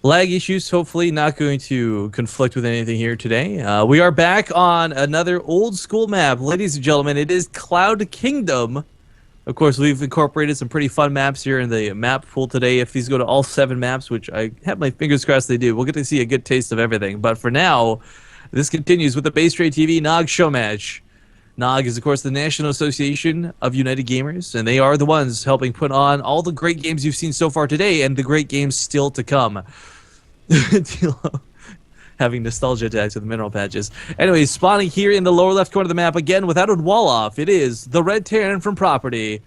Lag issues, hopefully not going to conflict with anything here today. We are back on another old school map. Ladies and gentlemen, it is Cloud Kingdom. Of course, we've incorporated some pretty fun maps here in the map pool today. If these go to all 7 maps, which I have my fingers crossed they do, we'll get to see a good taste of everything. But for now, this continues with the Base Rate TV NOG show match. NOG is, of course, the National Association of United Gamers, and they are the ones helping put on all the great games you've seen so far today and the great games still to come. TLO having nostalgia attacks with mineral patches. Anyways, spawning here in the lower left corner of the map, again, without a wall off, it is the Red Terran from Property.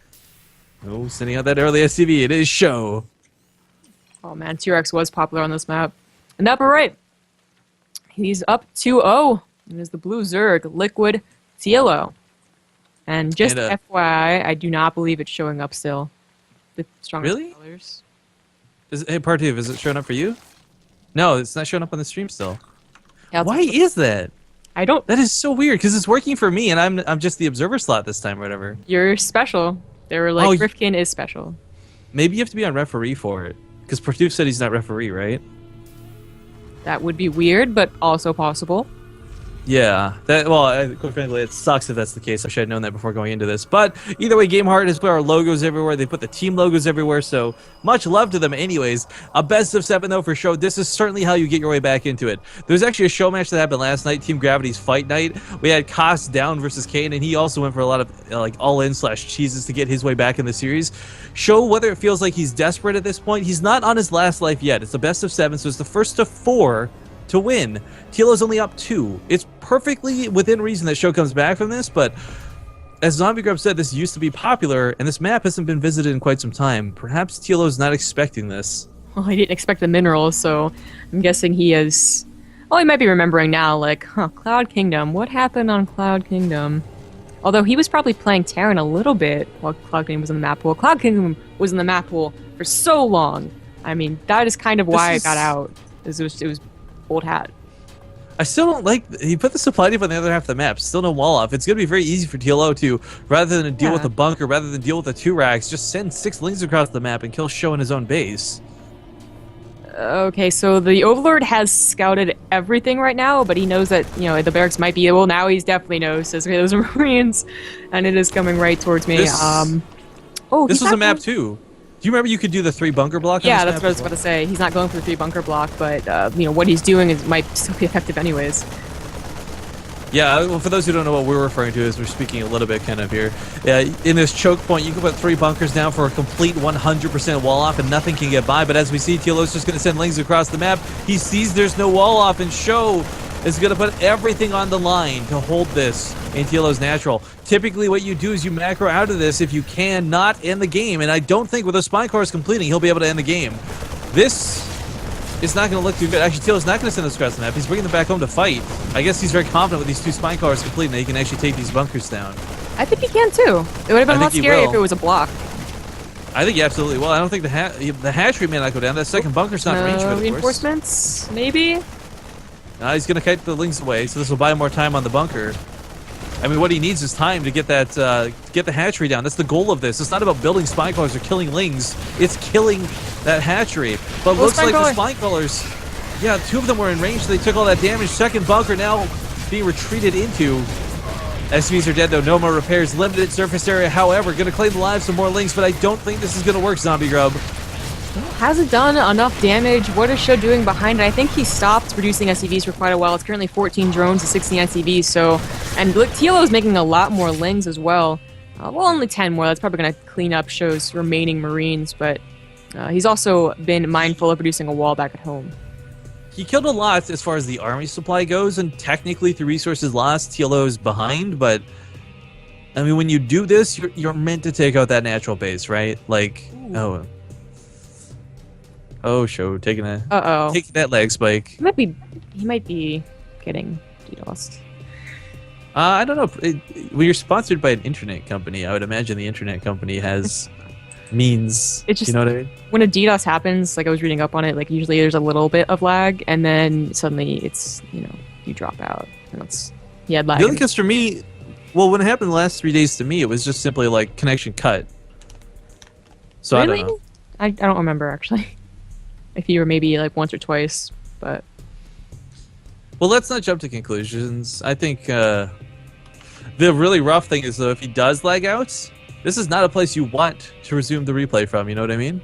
Oh, sending out that early SCV, it is Sjow. Oh man, T-Rex was popular on this map. And upper right, he's up 2-0. It is the Blue Zerg Liquid TLO. And just FYI, I do not believe it's showing up still. The strongest colors. Hey, Partiv, is it showing up for you? No, it's not showing up on the stream still. Yeah, why is that? I don't... That is so weird, because it's working for me, and I'm just the observer slot this time or whatever. You're special. They were like, Rifkin is special. Maybe you have to be on referee for it. Because Partiv said he's not referee, right? That would be weird, but also possible. Yeah, quite frankly, it sucks if that's the case. I should have known that before going into this. But either way, GameHeart has put our logos everywhere. They put the team logos everywhere, so much love to them anyways. A best of 7, though, for Sjow. This is certainly how you get your way back into it. There's actually a show match that happened last night, Team Gravity's Fight Night. We had Koss down versus Kane, and he also went for a lot of like all-in/cheeses to get his way back in the series. Sjow, whether it feels like he's desperate at this point, he's not on his last life yet. It's the best of 7, so it's the first of 4 to win. TLO's only up 2. It's perfectly within reason that Sjow comes back from this, but as Zombie Grub said, this used to be popular, and this map hasn't been visited in quite some time. Perhaps TLO's not expecting this. Well, he didn't expect the minerals, so I'm guessing he is... Oh, he might be remembering now, like, Cloud Kingdom. What happened on Cloud Kingdom? Although he was probably playing Terran a little bit while Cloud Kingdom was in the map pool. Cloud Kingdom was in the map pool for so long. I mean, that is kind of why I got out. It was old hat. I still don't like... He put the supply deep on the other half of the map. Still no wall off. It's going to be very easy for TLO to, rather than deal with the bunker, rather than deal with the 2 racks, just send 6 lings across the map and kill Sjow in his own base. Okay, so the Overlord has scouted everything right now, but he knows that, you know, the barracks might be... Well, now he definitely knows. Says, okay, those are Marines, and it is coming right towards me. This was a map, too. Do you remember you could do the 3 bunker block? Yeah, that's what I was about to say. He's not going for the 3 bunker block, but you know what he's doing might still be effective anyways. Yeah, well, for those who don't know what we're referring to, is we're speaking a little bit kind of here. In this choke point, you can put 3 bunkers down for a complete 100% wall off, and nothing can get by. But as we see, TLO's just going to send lings across the map. He sees there's no wall off, and Sjow is going to put everything on the line to hold this in TLO's natural. Typically, what you do is you macro out of this if you can not end the game, and I don't think with those spine cores completing, he'll be able to end the game. This is not going to look too good. Actually, TLO's not going to send those across the map. He's bringing them back home to fight. I guess he's very confident with these 2 spine cores completing that he can actually take these bunkers down. I think he can too. It would have been a lot scary if it was a block. I think he absolutely will. I don't think the hatchery may not go down. That second bunker's not range for the reinforcements, maybe? He's going to kite the lings away, so this will buy more time on the bunker. I mean, what he needs is time to get that, get the hatchery down. That's the goal of this. It's not about building spine crawlers or killing lings. It's killing that hatchery. But looks like the spine crawlers, yeah, 2 of them were in range, so they took all that damage. Second bunker now being retreated into. SCVs are dead, though. No more repairs. Limited surface area, however. Going to claim the lives some more lings, but I don't think this is going to work, Zombie Grub. Hasn't done enough damage. What is Sjow doing behind it? I think he stopped producing SCVs for quite a while. It's currently 14 drones to 16 SCVs, so... And TLO is making a lot more lings as well. Well, only 10 more. That's probably going to clean up Show's remaining Marines, but he's also been mindful of producing a wall back at home. He killed a lot as far as the army supply goes, and technically through resources lost, TLO is behind, but... I mean, when you do this, you're meant to take out that natural base, right? Like, Oh, Sjow taking that leg spike. He might be getting DDoSed. I don't know. When you're sponsored by an internet company, I would imagine the internet company has means. It's just, you know what I mean? When a DDoS happens, like I was reading up on it, like usually there's a little bit of lag, and then suddenly it's, you know, you drop out. And he had lag. The only case for me, well, when it happened the last 3 days to me, it was just simply like connection cut. So really? I don't know. I don't remember actually. if you were maybe like once or twice, but Well, let's not jump to conclusions. I think the really rough thing is, though, if he does lag out, this is not a place you want to resume the replay from. You know what I mean?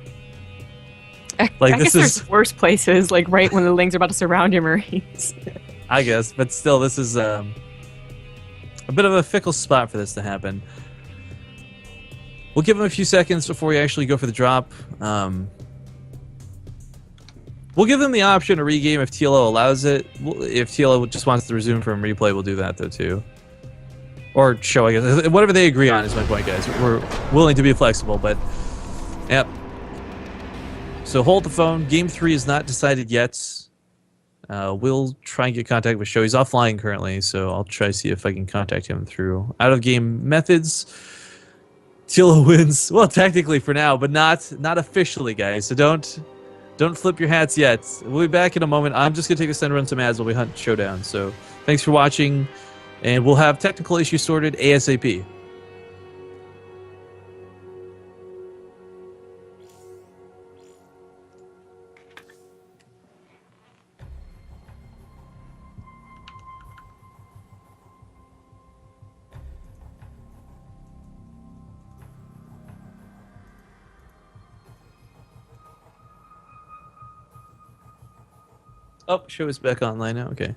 Like, I guess this is, there's worse places, like right when the lings are about to surround your marines. I guess, but still, this is a bit of a fickle spot for this to happen. We'll give him a few seconds before we actually go for the drop. We'll give them the option to regame if TLO allows it. If TLO just wants to resume from replay, we'll do that, though, too. Or show, I guess. Whatever they agree on is my point, guys. We're willing to be flexible, but... Yep. So hold the phone. Game 3 is not decided yet. We'll try and get contact with Sjow. He's offline currently, so I'll try to see if I can contact him through out-of-game methods. TLO wins. Well, technically for now, but not officially, guys. So don't flip your hats yet. We'll be back in a moment. I'm just going to take a send run some ads while we hunt Showdown. So thanks for watching, and we'll have technical issues sorted ASAP. Oh, Sjow is back online now. Okay.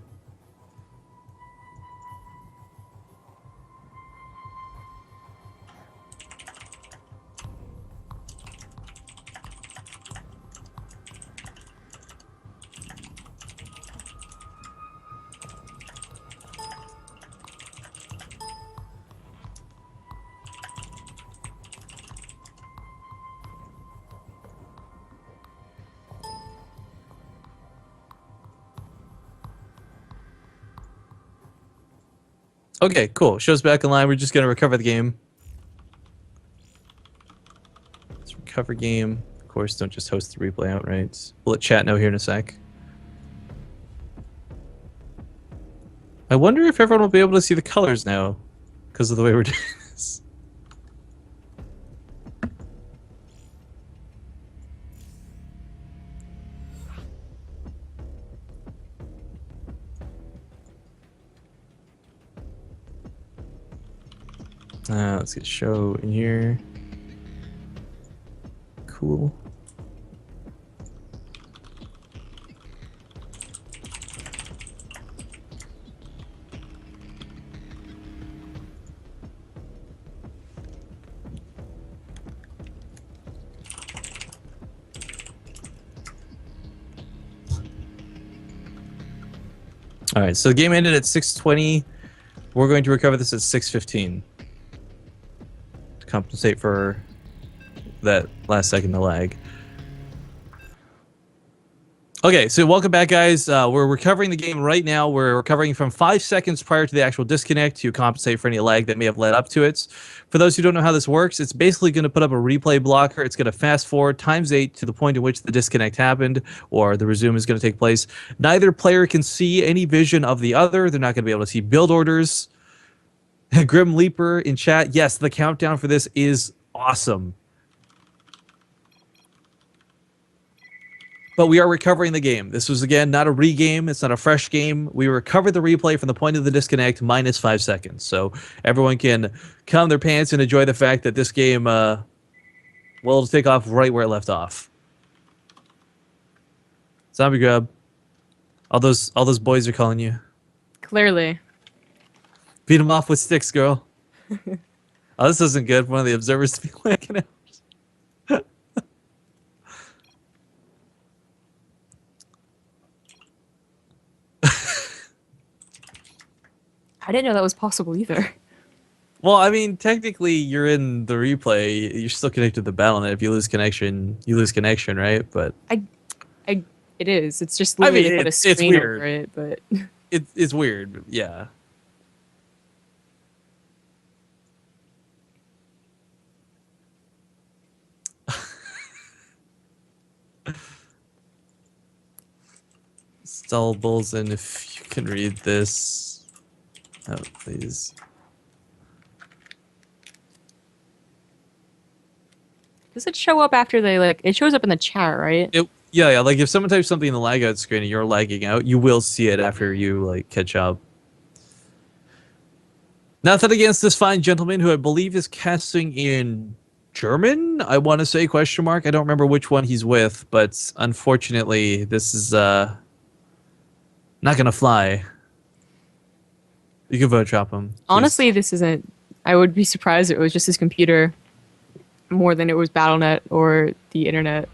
Okay, cool. Show's back online. We're just going to recover the game. Let's recover game. Of course, don't just host the replay outright. We'll let chat know here in a sec. I wonder if everyone will be able to see the colors now because of the way we're doing this. Let's get Sjow in here. Cool. All right, so the game ended at 6:20. We're going to recover this at 6:15 to compensate for that last second of lag. Okay, so welcome back, guys. We're recovering the game right now. We're recovering from 5 seconds prior to the actual disconnect to compensate for any lag that may have led up to it. For those who don't know how this works, it's basically going to put up a replay blocker. It's going to fast forward ×8 to the point in which the disconnect happened or the resume is going to take place. Neither player can see any vision of the other. They're not going to be able to see build orders. Grim Leaper in chat. Yes, the countdown for this is awesome. But we are recovering the game. This was, again, not a regame. It's not a fresh game. We recovered the replay from the point of the disconnect -5 seconds. So everyone can calm their pants and enjoy the fact that this game, well, it'll take off right where it left off. Zombie Grub. All those boys are calling you. Clearly. Beat them off with sticks, girl. Oh, this isn't good for one of the observers to be lagging out. I didn't know that was possible either. Well, I mean, technically, you're in the replay. You're still connected to the battle.net. If you lose connection, you lose connection, right? But It is. It's just literally they put a screen over it, but it's weird. Yeah. Stall bulls, and if you can read this, oh please. does it show up after they like? It shows up in the chat, right? Yeah. Like if someone types something in the lag out screen and you're lagging out, you will see it after you like catch up. Nothing against this fine gentleman who I believe is casting in German. I want to say question mark. I don't remember which one he's with, but unfortunately, this is not gonna fly. You can vote drop him. Please. Honestly, this isn't. I would be surprised if it was just his computer more than it was BattleNet or the internet.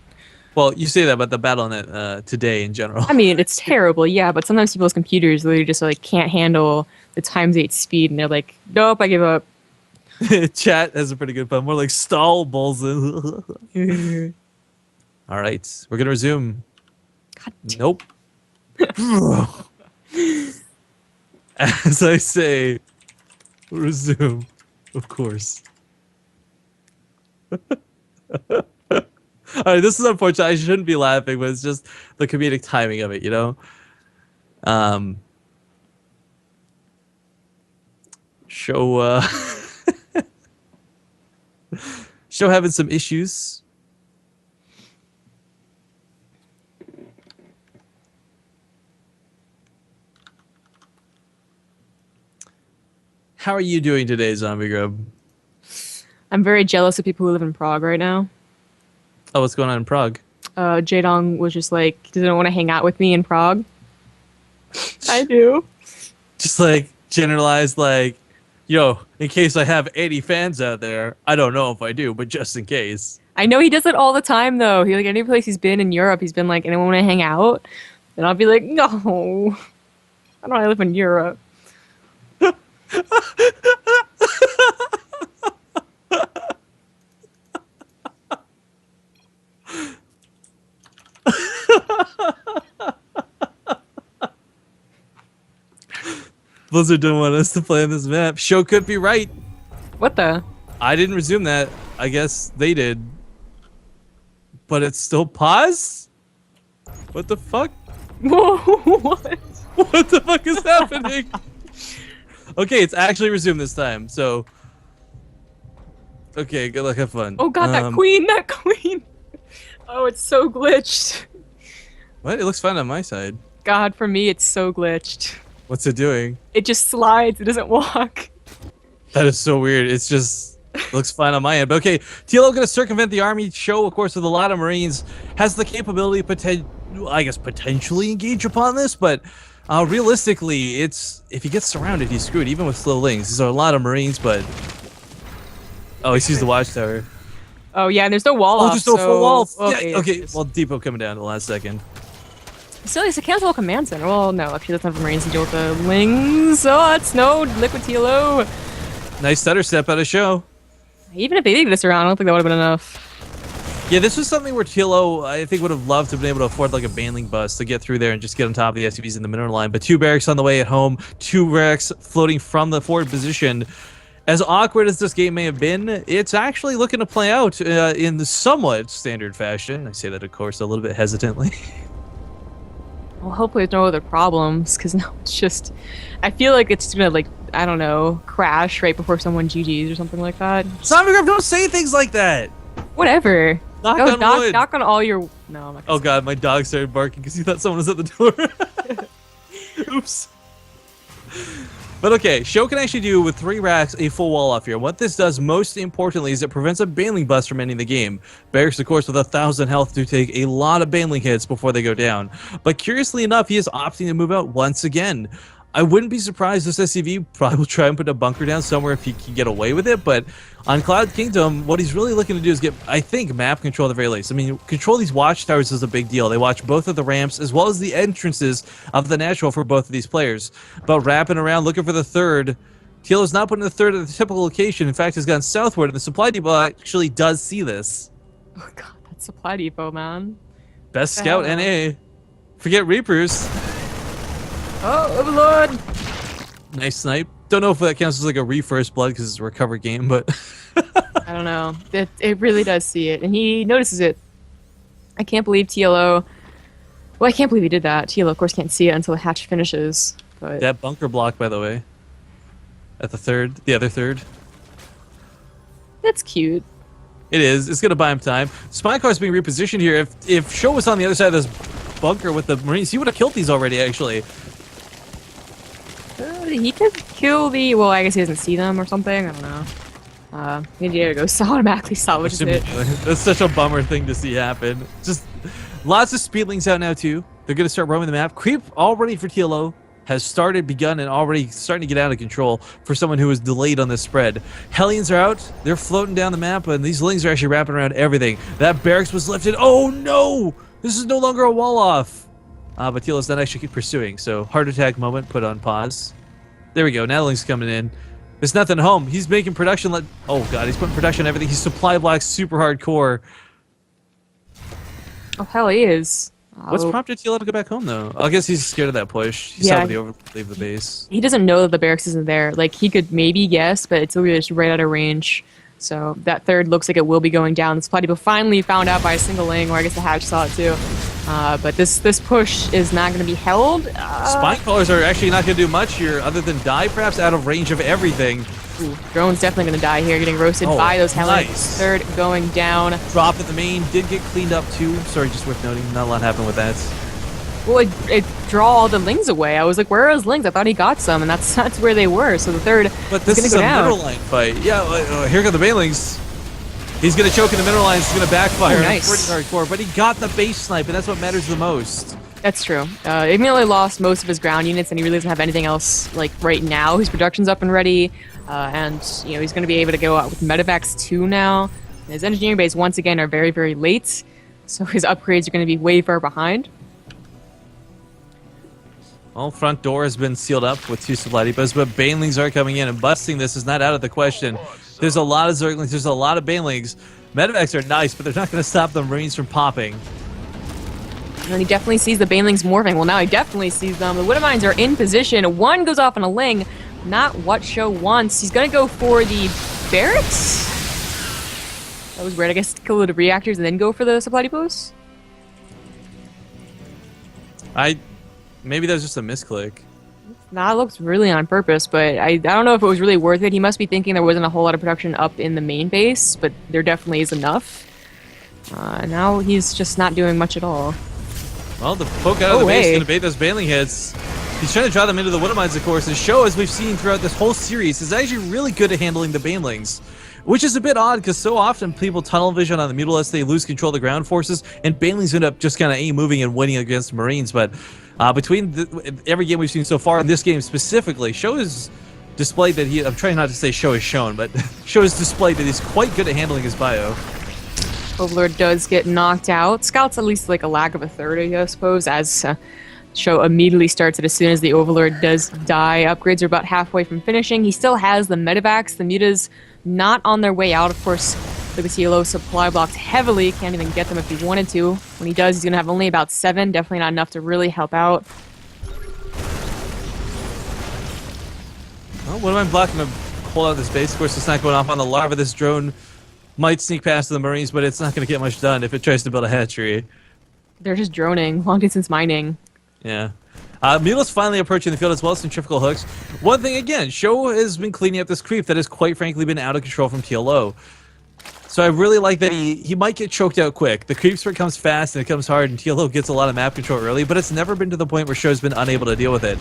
Well, you say that about the BattleNet today in general. I mean, it's terrible, yeah, but sometimes people's computers literally just like can't handle the times 8 speed, and they're like, "Nope, I give up." Chat has a pretty good pun. More like stall balls. All right, we're gonna resume. God damn. Nope. As I say, resume. Of course. All right, this is unfortunate. I shouldn't be laughing, but it's just the comedic timing of it, you know? Sjow, Sjow having some issues. How are you doing today, Zombie Grub? I'm very jealous of people who live in Prague right now. Oh, what's going on in Prague? Jaedong was just like, doesn't want to hang out with me in Prague. I do. Just like generalized, like, yo, in case I have 80 fans out there, I don't know if I do, but just in case. I know he does it all the time though. He like any place he's been in Europe, he's been like, anyone want to hang out? And I'll be like, no, I don't want to live in Europe. Blizzard don't want us to play on this map. Sjow could be right. What the? I didn't resume that. I guess they did. But it's still paused? What the fuck? Whoa, what? What the fuck is happening? Okay, it's actually resumed this time, so... Okay, good luck, have fun. Oh god, that queen, that queen! Oh, it's so glitched. What? It looks fine on my side. God, for me, it's so glitched. What's it doing? It just slides, it doesn't walk. That is so weird. It's just... looks fine on my end. But okay, TLO gonna circumvent the army. Sjow, of course, with a lot of Marines, has the capability to potentially engage upon this, but realistically, it's if he gets surrounded, he's screwed, even with slow links. These are a lot of Marines, but... Oh, he sees the watchtower. Oh yeah, and there's no wall off, there's no full wall. Okay, Yeah, okay, well, Depot coming down at the last second. Still, it's a cancel command center. Well, no, actually, that's not for Marines to deal with the Lings. Oh, it's no liquid TLO. Nice stutter step out of Sjow. Even if they did this around, I don't think that would have been enough. Yeah, this was something where TLO, I think, would have loved to have been able to afford like a Banling bus to get through there and just get on top of the SUVs in the middle line. But 2 barracks on the way at home, 2 barracks floating from the forward position. As awkward as this game may have been, it's actually looking to play out in the somewhat standard fashion. I say that, of course, a little bit hesitantly. Well, hopefully there's no other problems, because now it's just... I feel like it's gonna, like, I don't know, crash right before someone GG's or something like that. Zombie Grub, don't say things like that! Whatever. Knock on wood. Knock on all your... No, I'm not gonna Oh god, my dog started barking because he thought someone was at the door. Oops. But okay, Sjow can actually do with 3 racks a full wall off here. What this does most importantly is it prevents a Banling bust from ending the game. Barracks, of course, with 1,000 health do take a lot of Banling hits before they go down. But curiously enough, he is opting to move out once again. I wouldn't be surprised this SCV probably will try and put a bunker down somewhere if he can get away with it, but on Cloud Kingdom, what he's really looking to do is get, I think, map control at the very least. I mean, control these watchtowers is a big deal. They watch both of the ramps as well as the entrances of the natural for both of these players. But wrapping around, looking for the third. TLO's not putting the third at the typical location. In fact, he's gone southward, and the supply depot actually does see this. Oh god, that supply depot, man. Best scout NA. Forget Reapers. Oh, Overlord! Nice snipe. Don't know if that counts as like a re-first blood because it's a recovered game, but... I don't know. It really does see it, and he notices it. I can't believe TLO... Well, I can't believe he did that. TLO, of course, can't see it until the hatch finishes, but... That bunker block, by the way. At the third. The other third. That's cute. It is. It's going to buy him time. Spy car is being repositioned here. If Sjow was on the other side of this bunker with the Marines, he would have killed these already, actually. He could kill the... Well, I guess he doesn't see them or something. I don't know. Indiana goes automatically salvages it. That's such a bummer thing to see happen. Just lots of speedlings out now, too. They're going to start roaming the map. Creep already for TLO has begun, and already starting to get out of control for someone who was delayed on this spread. Hellions are out. They're floating down the map, and these lings are actually wrapping around everything. That barracks was lifted. Oh, no! This is no longer a wall-off. But TLO's not actually pursuing, so heart attack moment put on pause. There we go. Now the ling's coming in. There's nothing home. He's making production. Oh, God. He's putting production on everything. He's supply blocks super hardcore. Oh, hell he is. What's prompted TLO to go back home, though? I guess he's scared of that push. He saw the leave the base. He doesn't know that the barracks isn't there. Like, he could maybe guess, but it's really just right out of range. So that third looks like it will be going down. The supply depot finally found out by a single ling, or I guess the hatch saw it too. But this push is not going to be held. Spine callers are actually not going to do much here, other than die, perhaps out of range of everything. Ooh, drone's definitely going to die here, getting roasted by those hellions. Nice. Third going down. Drop at the main, did get cleaned up too. Sorry, just worth noting, not a lot happened with that. Well, it draw all the lings away. I was like, where are his lings? I thought he got some, and that's where they were. So the third But this is go a down. mineral line fight. Yeah, here come the banelings. He's going to choke in the mineral lines. It's going to backfire. Oh, nice. Pretty hardcore, but he got the base snipe, and that's what matters the most. That's true. He immediately lost most of his ground units, and he really doesn't have anything else like right now. His production's up and ready, and he's going to be able to go out with medevacs 2 now. And his engineering base once again are very, very late, so his upgrades are going to be way far behind. Well, front door has been sealed up with 2 supply depots, but banelings are coming in, and busting this is not out of the question. There's a lot of zerglings, there's a lot of banelings. Medevacs are nice, but they're not going to stop the Marines from popping. And he definitely sees the banelings morphing. Well, now he definitely sees them. The Widowmines are in position. One goes off on a ling. Not what Sjow wants. He's going to go for the barracks. That was weird. I guess kill the reactors and then go for the supply depots. Maybe that was just a misclick. Nah, it looks really on purpose, but I don't know if it was really worth it. He must be thinking there wasn't a whole lot of production up in the main base, but there definitely is enough. Now he's just not doing much at all. Well, the poke out of the base is going to bait those baneling hits. He's trying to draw them into the Widowmines, of course. And Sjow, as we've seen throughout this whole series, is actually really good at handling the banelings. Which is a bit odd, because so often people tunnel vision on the Mutalisks, they lose control of the ground forces, and banelings end up just kind of moving and winning against Marines. But between every game we've seen so far, in this game specifically, Sjow has displayed that I'm trying not to say Sjow is shown, but Sjow has displayed that he's quite good at handling his bio. Overlord does get knocked out. Scout's at least like a lack of a third, I suppose, as Sjow immediately starts it as soon as the Overlord does die. Upgrades are about halfway from finishing. He still has the medevacs. The mutas not on their way out. Of course, the TLO supply blocked heavily. Can't even get them if he wanted to. When he does, he's going to have only about 7. Definitely not enough to really help out. Well, what am I blocking to hold out this base? Of course, it's not going off on the larva. This drone might sneak past the Marines, but it's not going to get much done if it tries to build a hatchery. They're just droning. Long distance mining. Yeah. Mutalisks finally approaching the field as well as centrifugal hooks. One thing again, Sjow has been cleaning up this creep that has quite frankly been out of control from TLO. So I really like that he might get choked out quick. The creep sprint comes fast and it comes hard, and TLO gets a lot of map control early, but it's never been to the point where Show's been unable to deal with it.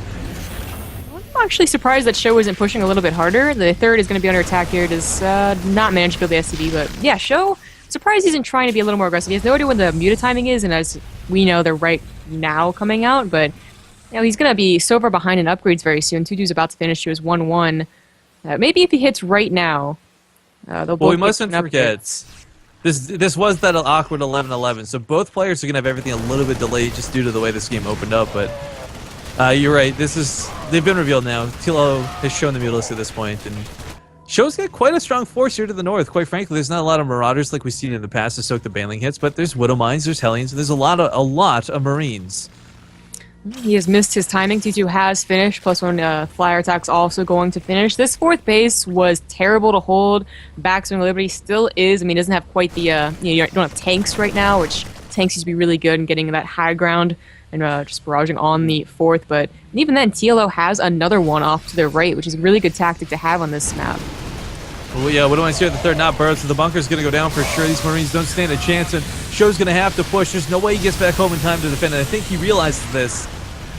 I'm actually surprised that Sjow isn't pushing a little bit harder. The third is going to be under attack here. Does not manage to kill the SCV, but yeah, Sjow, surprised he isn't trying to be a little more aggressive. He has no idea when the muta timing is, and as we know, they're right now coming out, but he's going to be so far behind in upgrades very soon. 2-2's about to finish to his 1-1. Maybe if he hits right now, they'll both. Well, we mustn't forget, this was that awkward 11-11, so both players are going to have everything a little bit delayed just due to the way this game opened up, but you're right, they've been revealed now. TLO has shown the Mutalisks at this point, and Show's got quite a strong force here to the north. Quite frankly, there's not a lot of Marauders like we've seen in the past to soak the baneling hits, but there's Widowmines, there's Hellions, and there's a lot of Marines. He has missed his timing. 2-2 has finished, +1 flyer attack's also going to finish. This fourth base was terrible to hold. Backswing Liberty still is. I mean, it doesn't have quite the, you don't have tanks right now, which tanks used to be really good in getting that high ground and just barraging on the fourth. But even then, TLO has another one off to their right, which is a really good tactic to have on this map. Well, yeah, what do I see at the third? Not Burrow, so the bunker's going to go down for sure. These Marines don't stand a chance, and Sjow's going to have to push. There's no way he gets back home in time to defend, and I think he realizes this.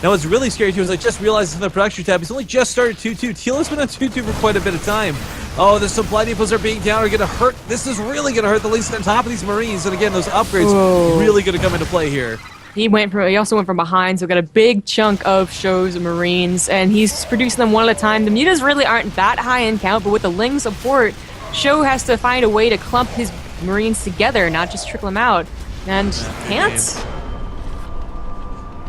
Now, what's really scary, too, is I just realized in the production tab, he's only just started 2-2. TLO's been on 2-2 for quite a bit of time. Oh, the supply depots are being down, are going to hurt. This is really going to hurt the least on top of these Marines, and again, those upgrades really going to come into play here. He also went from behind, so got a big chunk of Sjow's Marines, and he's producing them one at a time. The mutas really aren't that high in count, but with the Ling support, Sjow has to find a way to clump his Marines together, not just trickle them out. And can't.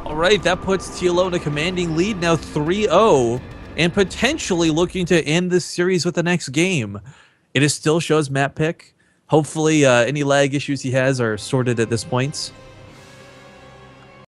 All right, that puts TLO in a commanding lead now 3-0, and potentially looking to end this series with the next game. It is still Sjow's map pick. Hopefully any lag issues he has are sorted at this point.